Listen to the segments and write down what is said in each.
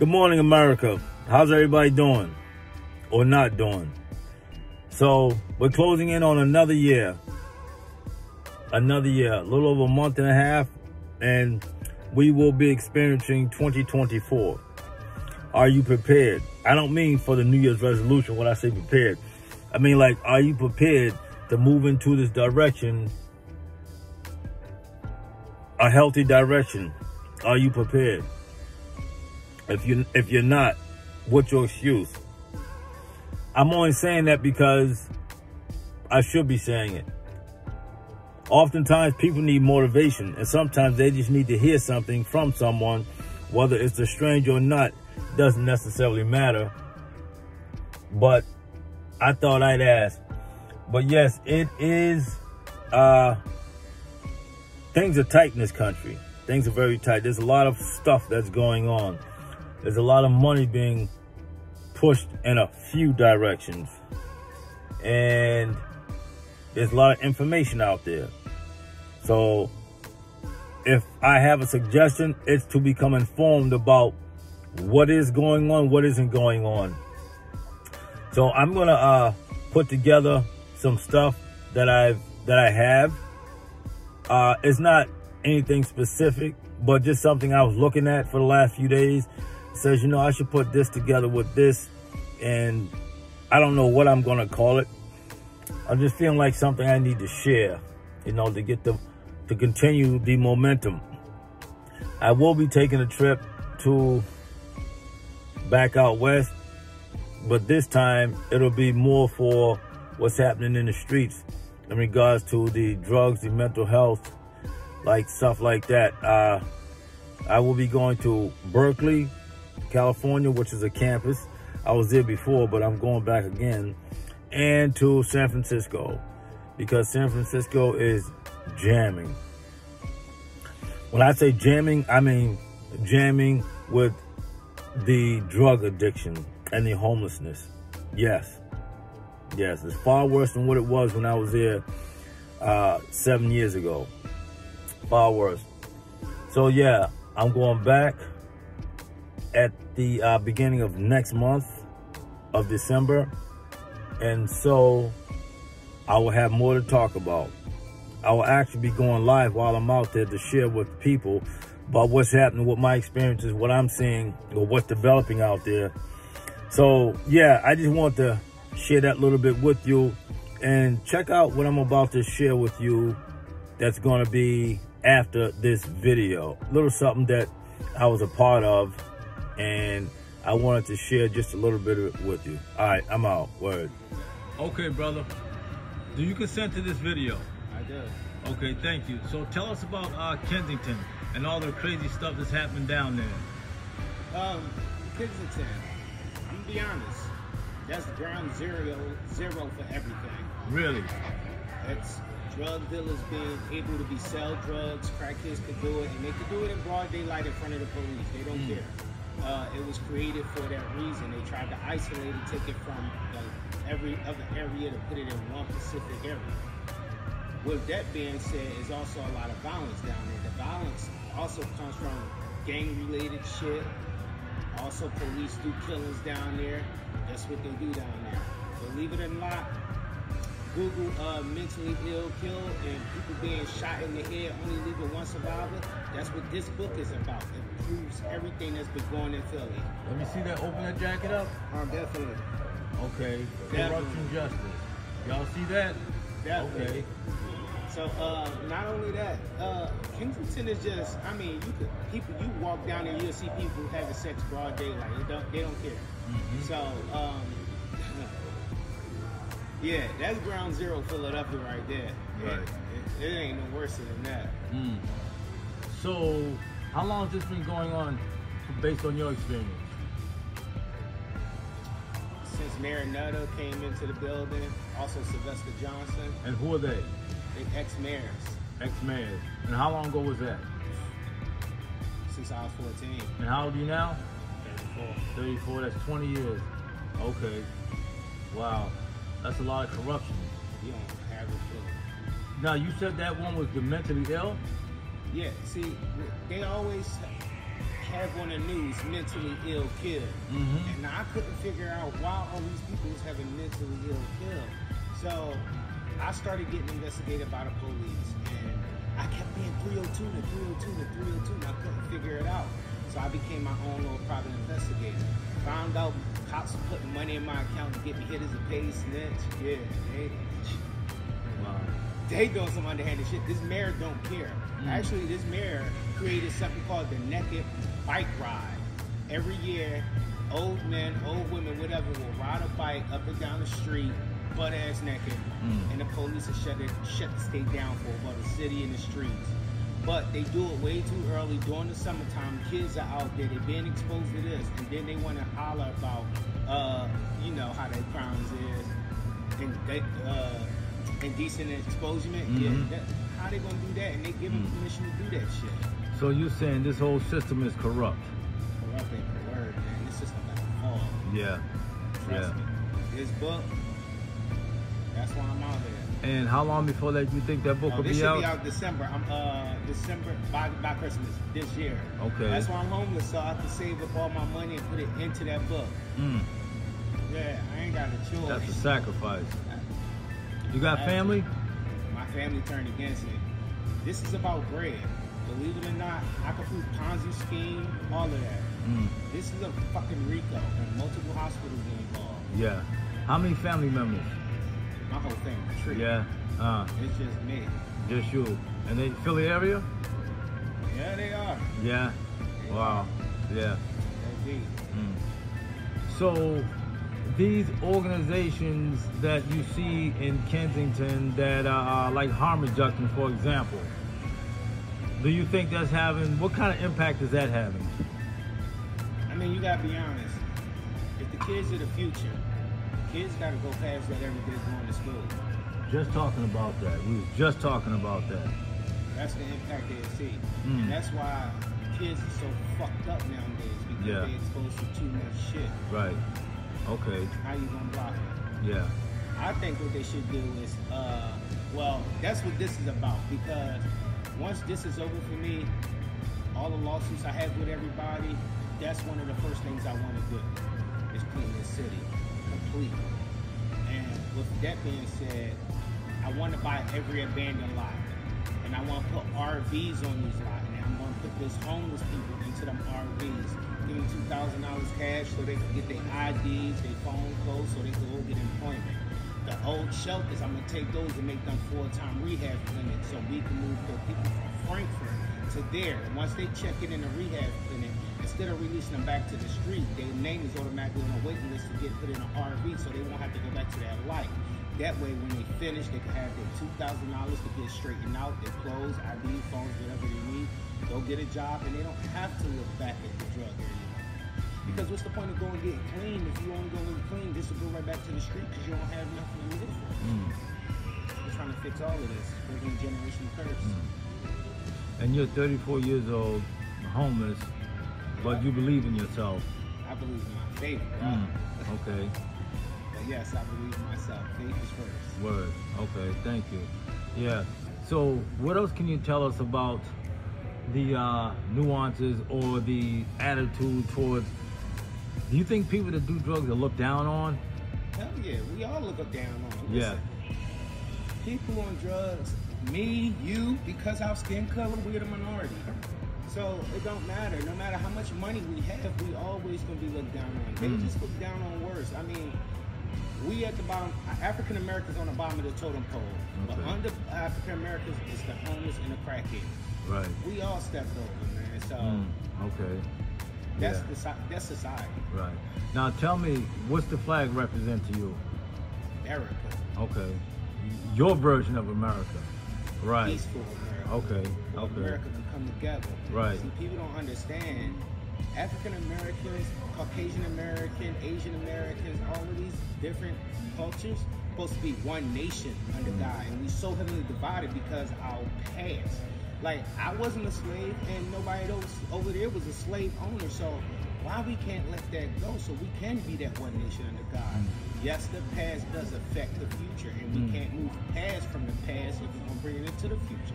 Good morning, America. How's everybody doing? Or not doing? So, we're closing in on another year. Another year. A little over a month and a half. And we will be experiencing 2024. Are you prepared? I don't mean for the New Year's resolution when I say prepared. I mean, like, are you prepared to move into this direction? A healthy direction. Are you prepared? If you're not, what's your excuse? I'm only saying that because I should be saying it. Oftentimes people need motivation, and sometimes they just need to hear something from someone, whether it's a stranger or not, doesn't necessarily matter. But I thought I'd ask. But yes, it is, things are tight in this country. Things are very tight. There's a lot of stuff that's going on. There's a lot of money being pushed in a few directions. And there's a lot of information out there. So if I have a suggestion, it's to become informed about what is going on, what isn't going on. So I'm gonna put together some stuff that I have. It's not anything specific, but just something I was looking at for the last few days. It says, you know, I should put this together with this, and I don't know what I'm gonna call it. I'm just feeling like something I need to share, you know, to continue the momentum. I will be taking a trip to back out west, but this time it'll be more for what's happening in the streets in regards to the drugs, the mental health, like stuff like that. I will be going to Berkeley, California, which is a campus. I was there before, but I'm going back again. And to San Francisco, because San Francisco is jamming. When I say jamming, I mean jamming with the drug addiction and the homelessness. Yes, it's far worse than what it was when I was there 7 years ago. Far worse. So yeah, I'm going back at the beginning of next month of December. And so I will have more to talk about. I will actually be going live while I'm out there to share with people about what's happening with my experiences, what I'm seeing, or what's developing out there. So yeah, I just want to share that little bit with you, and check out what I'm about to share with you that's going to be after this video. A little something that I was a part of, and I wanted to share just a little bit of it with you. All right, I'm out. Word. Okay, brother. Do you consent to this video? I do. Okay, thank you. So tell us about Kensington and all the crazy stuff that's happening down there. Kensington, I'm gonna be honest, that's ground zero for everything. Really? It's drug dealers being able to sell drugs, crackheads could do it, and they could do it in broad daylight in front of the police. They don't care. It was created for that reason. They tried to isolate and take it from every other area to put it in one specific area. With that being said, there's also a lot of violence down there. The violence also comes from gang-related shit. Also, police do killings down there. That's what they do down there. Believe it or not, Google mentally ill kill and people being shot in the head, only leaving one survivor. That's what this book is about. It proves everything that's been going in Philly. Let me see that. Open that jacket up. Definitely. Okay. Corruption justice. Y'all see that? Definitely. Okay. So not only that, Kensington is just, I mean, you walk down and you'll see people having sex broad daylight. They don't care. Mm-hmm. So yeah, that's ground zero Philadelphia right there. Right. It ain't no worse than that. Mm. So how long has this been going on based on your experience? Since Mayor Nutter came into the building, also Sylvester Johnson. And who are they? They ex-mayors. Ex-mayors. And how long ago was that? Since I was 14. And how old are you now? 34. 34, that's 20 years. Okay. Wow. That's a lot of corruption. You don't have a clue. Now, you said that one was the mentally ill? Yeah, see, they always have on the news mentally ill killed. And I couldn't figure out why all these people was having mentally ill killed. So I started getting investigated by the police, and I kept being 302 to 302 to 302, and I couldn't figure it out. So I became my own little private investigator. Found out cops were putting money in my account to get me hit as a paid snitch. Yeah, they doing some underhanded shit. This mayor don't care. Actually, this mayor created something called the Naked Bike Ride. Every year, old men, old women, whatever, will ride a bike up and down the street, butt ass naked, and the police will shut the state down for about the city and the streets. But they do it way too early during the summertime. Kids are out there, they're being exposed to this, and then they want to holler about, you know, how their crimes is, and indecent exposure. Yeah, how they gonna do that? And they give them permission to do that shit. So you're saying this whole system is corrupt? Corrupt ain't the word, man. This system got to fall. Yeah. Trust me. This book, that's why I'm out there. And how long before that you think that book will be out? This should be out December. December by Christmas this year. Okay. That's why I'm homeless, so I can save up all my money and put it into that book. Yeah, I ain't got a choice. That's a sacrifice. You got family? My family turned against me. This is about bread. Believe it or not, I could prove Ponzi scheme, all of that. This is a fucking RICO, and multiple hospitals involved. Yeah. How many family members? My whole family tree. Yeah. It's just me. Just you. And they Philly area? Yeah, they are. Yeah. Wow. Yeah. Indeed. So these organizations that you see in Kensington that are like harm reduction, for example, do you think that's having, what kind of impact is that having? I mean, you gotta be honest. If the kids are the future, kids gotta go past that every day going to school. Just talking about that. We was just talking about that. That's the impact they see. And that's why kids are so fucked up nowadays, because they're exposed to too much shit. Right. Okay. How you gonna block it? Yeah. I think what they should do is, well, that's what this is about, because once this is over for me, all the lawsuits I have with everybody, that's one of the first things I want to do, is clean this city completely. And with that being said, I want to buy every abandoned lot, and I want to put RVs on these lots, and I'm going to put this homeless people into them RVs, give them $2,000 cash so they can get their IDs, their phone codes, so they can go get employment. The old shelters, I'm going to take those and make them full-time rehab clinics, so we can move the people from Frankfurt to there. And once they check in the rehab clinic, instead of releasing them back to the street, their name is automatically on a waiting list to get put in an RV, so they won't have to go back to that life. That way, when they finish, they can have their $2,000 to get straightened out, their clothes, ID, phones, whatever they need, go get a job, and they don't have to look back at the drug area. Because what's the point of going and getting clean if you only go and clean just to go right back to the street because you don't have nothing to live for? We're trying to fix all of this, breaking generational curse. And you're 34 years old, homeless, but you believe in yourself. I believe in my faith. Okay. But yes, I believe in myself. Faith is first. Word. Okay, thank you. Yeah. So what else can you tell us about the nuances or the attitude towards, do you think people that do drugs are looked down on? Hell yeah, we all look down on. Yeah. Listen, people on drugs, me, you, because our skin color, we're the minority. So it don't matter. No matter how much money we have, we always gonna be looked down on. They just look down on worse. I mean, we at the bottom, African Americans on the bottom of the totem pole. Okay. But under African Americans is the homeless and the crackhead. Right. We all stepped over, man. So okay. That's society. Right. Now tell me, what's the flag represent to you? America. Okay. Your version of America. Right. Peaceful America. Okay. Where Okay. America can come together. Right. See, people don't understand. African Americans, Caucasian American, Asian Americans, all of these different cultures supposed to be one nation under God, and we so heavily divided because our past. Like, I wasn't a slave, and nobody else over there was a slave owner, so why we can't let that go so we can be that one nation under God? Yes, the past does affect the future, and we can't move past from the past if we're going to bring it into the future.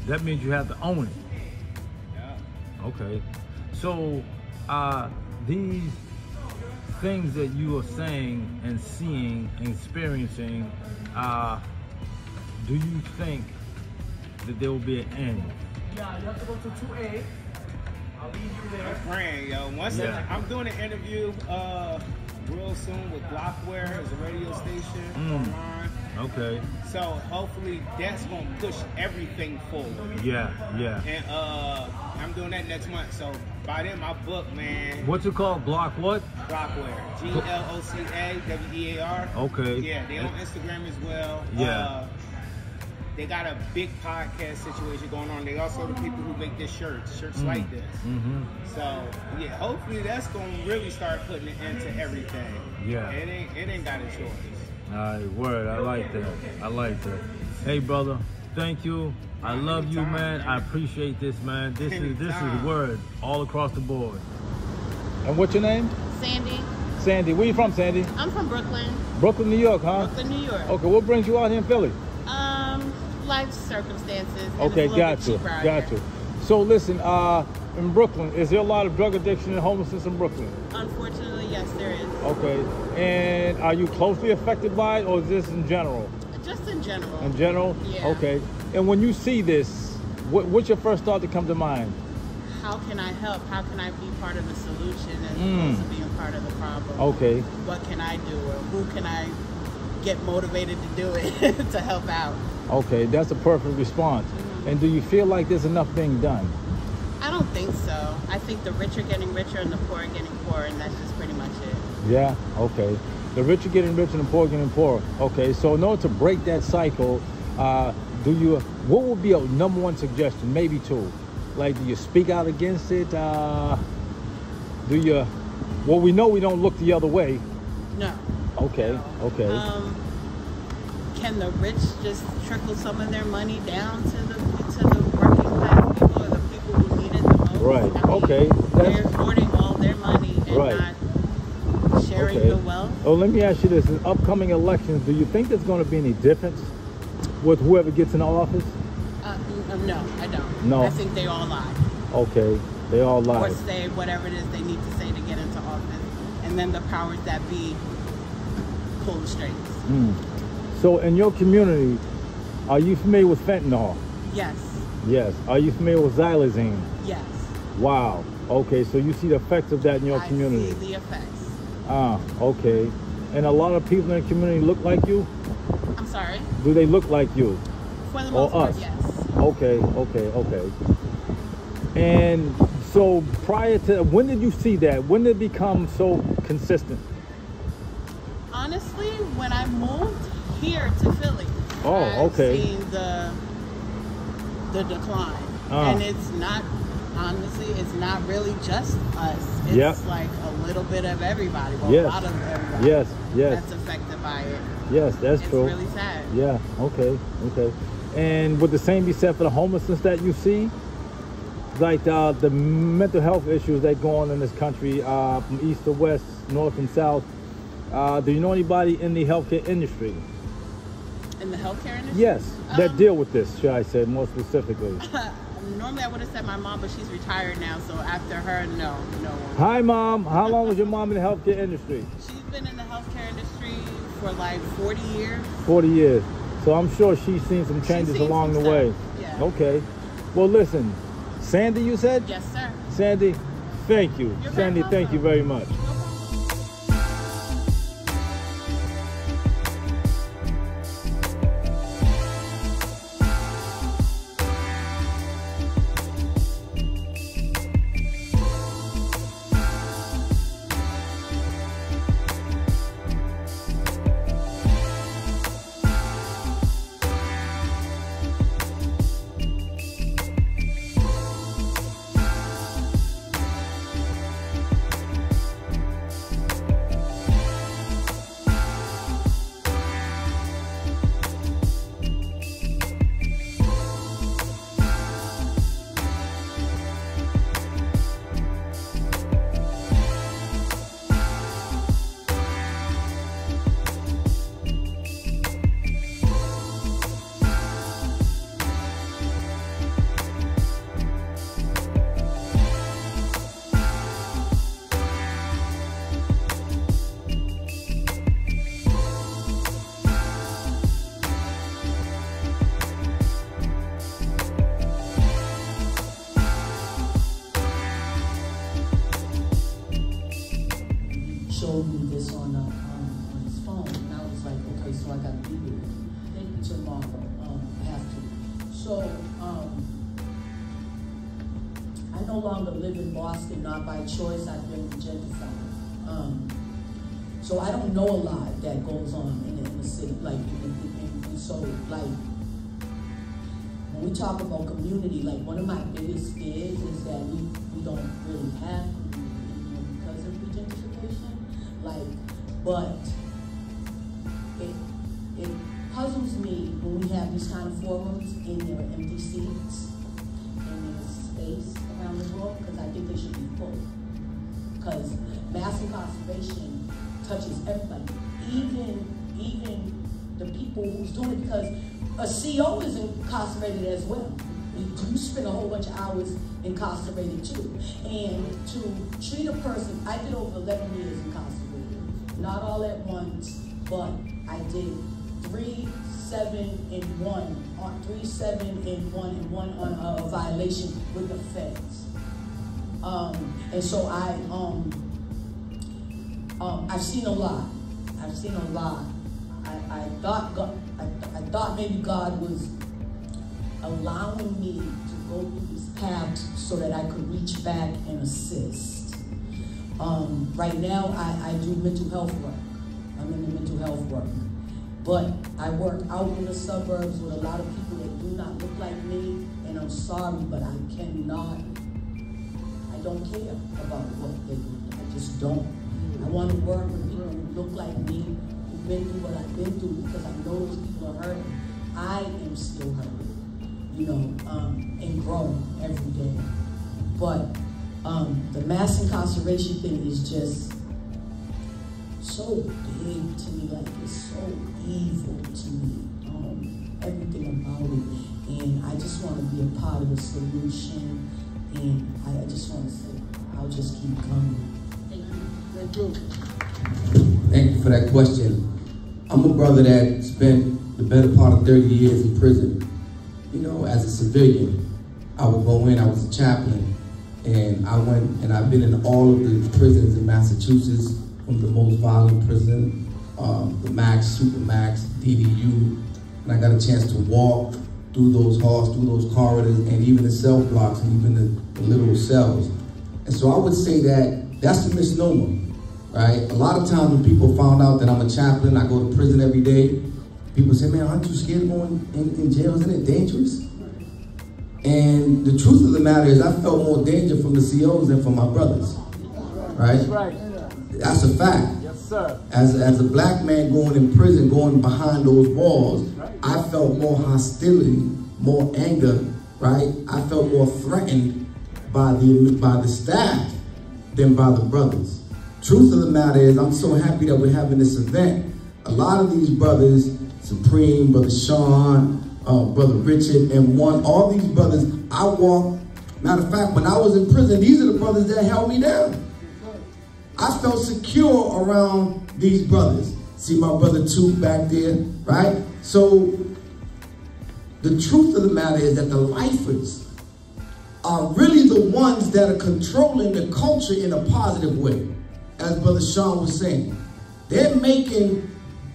That means you have to own it. Yeah. Okay. So these things that you are saying and seeing and experiencing, do you think that there will be an end? Yeah, you have to go to 2A. I'll leave you there. I'm praying, yo. I'm doing an interview real soon with Blockware, it's a radio station online. Okay. So hopefully that's gonna push everything forward. Yeah, yeah. And I'm doing that next month. So by then my book, man. What's it called? Block what? Blockware. GLOCAWEAR. Okay. Yeah, they on Instagram as well. Yeah. They got a big podcast situation going on. They also the people who make this shirts like this. So yeah, hopefully that's gonna really start putting an end to everything. Yeah. It ain't got a choice. All right, word. I like that. I like that. Hey, brother. Thank you. I love you, man. I appreciate this, man. This is word all across the board. And what's your name? Sandy. Sandy. Where you from, Sandy? I'm from Brooklyn. Brooklyn, New York, huh? Brooklyn, New York. Okay, what brings you out here in Philly? Life circumstances. Okay, got you. So listen, in Brooklyn, is there a lot of drug addiction and homelessness in Brooklyn? Unfortunately, yes, there is. Okay, and are you closely affected by it, or is this in general? Just in general. In general? Yeah. Okay, and when you see this, what's your first thought to come to mind? How can I help? How can I be part of the solution as opposed to being part of the problem? Okay. What can I do, or who can I get motivated to do it to help out? Okay, that's a perfect response. And do you feel like there's enough being done? I don't think so. I think the rich are getting richer and the poor are getting poorer, and that's just pretty much it. Yeah, okay. The rich are getting richer and the poor are getting poorer. Okay, so in order to break that cycle, what would be a number one suggestion? Maybe two. Like, do you speak out against it? Well, we know we don't look the other way. No. Okay, okay. Can the rich just trickle some of their money down to the working class people, or the people who need it the most? Right. I mean, Okay. They're hoarding all their money and not sharing the wealth. Oh, let me ask you this: in upcoming elections, do you think there's going to be any difference with whoever gets in office? No, I don't. No. I think they all lie. Okay, they all lie. Or say whatever it is they need to say to get into office, and then the powers that be pull the strings. So in your community, are you familiar with fentanyl? Yes. Yes. Are you familiar with xylazine? Yes. Wow. Okay, so you see the effects of that in your community. I see the effects. Okay. And a lot of people in the community look like you? I'm sorry? Do they look like you? For the most part, yes. Okay. And so prior to, when did you see that? When did it become so consistent? Honestly, when I moved here to Philly, I've seen the decline. And it's not, honestly, it's not really just us. It's like a little bit of everybody. Well, a lot of everybody. Yes. That's affected by it. Yes, that's true. It's really sad. Yeah, okay. And would the same be said for the homelessness that you see? Like the mental health issues that go on in this country, from east to west, north and south. Do you know anybody in the healthcare industry? In the healthcare industry? Yes, that deal with this, should I say, more specifically. Normally I would have said my mom, but she's retired now, so after her, no one. Hi, Mom. How long was your mom in the healthcare industry? She's been in the healthcare industry for like 40 years. 40 years. So I'm sure she's seen some changes along the way. Yeah. Okay. Well, listen, Sandy, you said? Yes, sir. Sandy, thank you. You're Sandy, thank you very much. So, I no longer live in Boston, not by choice. I've been gentrified. So I don't know a lot that goes on in the city. Like, so, like, when we talk about community, like, one of my biggest fears is that we don't really have community because of the gentrification. Like, but it puzzles me when we have these kind of forums and there are empty seats and there's space around the world, because I think they should be full. Because mass incarceration touches everybody, even the people who's doing it, because a CEO is incarcerated as well. You spend a whole bunch of hours incarcerated too. And to treat a person, I did over 11 years incarcerated. Not all at once, but I did 3, 7, and 1, 3, 7, and 1, and 1 on a violation with the feds. And so I've seen a lot. I've seen a lot. I thought maybe God was allowing me to go through this path so that I could reach back and assist. Right now, I do mental health work. I'm in the mental health work. But I work out in the suburbs with a lot of people that do not look like me, and I'm sorry, but I don't care about what they do. I just don't. I want to work with people who look like me, who've been through what I've been through, because I know those people are hurting. I am still hurting, and growing every day. But the mass incarceration thing is just so big to me, like it's so evil to me, everything about it. And I just want to be a part of the solution, and I just want to say, I'll just keep coming. Thank you. Thank you. Thank you for that question. I'm a brother that spent the better part of 30 years in prison. As a civilian, I would go in, I was a chaplain, and I went, and I've been in all of the prisons in Massachusetts, from the most violent prison, the Max, Super Max, DDU, and I got a chance to walk through those halls, through those corridors, and even the cell blocks, and even the little cells. And so I would say that that's the misnomer, right? A lot of times when people found out that I'm a chaplain, I go to prison every day, people say, man, aren't you scared of going in jail? Isn't it dangerous? And the truth of the matter is I felt more danger from the COs than from my brothers, right? That's a fact. Yes, sir. As a black man going in prison, going behind those walls, I felt more hostility, more anger, right? I felt more threatened by the staff than by the brothers. Truth of the matter is, I'm so happy that we're having this event. A lot of these brothers, Supreme, Brother Sean, Brother Richard, and all these brothers, I walk. Matter of fact, when I was in prison, these are the brothers that held me down. I felt secure around these brothers. See my brother Toot back there, right? So the truth of the matter is that the lifers are really the ones that are controlling the culture in a positive way, as Brother Sean was saying. They're making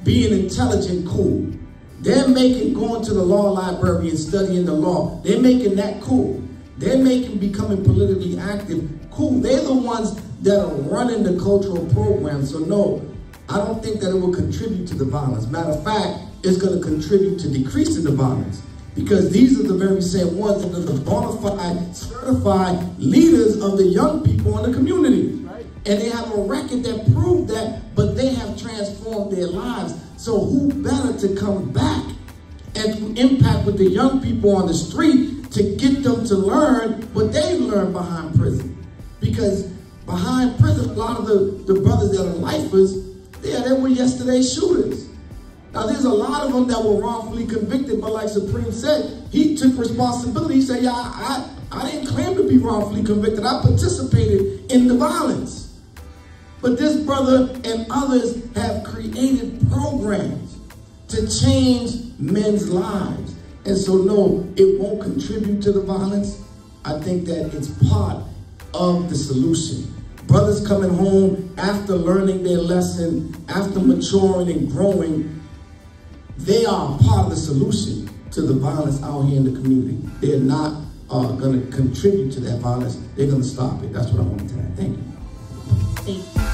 being intelligent cool. They're making going to the law library and studying the law. They're making that cool. They're making becoming politically active cool. They're the ones that are running the cultural program. So no, I don't think that it will contribute to the violence. Matter of fact, it's going to contribute to decreasing the violence, because these are the very same ones that are the bona fide, certified leaders of the young people in the community. Right. And they have a record that proved that, but they have transformed their lives. So who better to come back and impact with the young people on the street to get them to learn what they learned behind prison? Because behind prison, a lot of the brothers that are lifers, they were yesterday's shooters. Now, there's a lot of them that were wrongfully convicted, but like Supreme said, he took responsibility. He said, yeah, I didn't claim to be wrongfully convicted. I participated in the violence. But this brother and others have created programs to change men's lives. And so, no, it won't contribute to the violence. I think that it's part of the solution. Brothers coming home after learning their lesson, after maturing and growing, they are part of the solution. to the violence out here in the community. They're not going to contribute to that violence. They're going to stop it. That's what I wanted to add. Thank you. Thank you.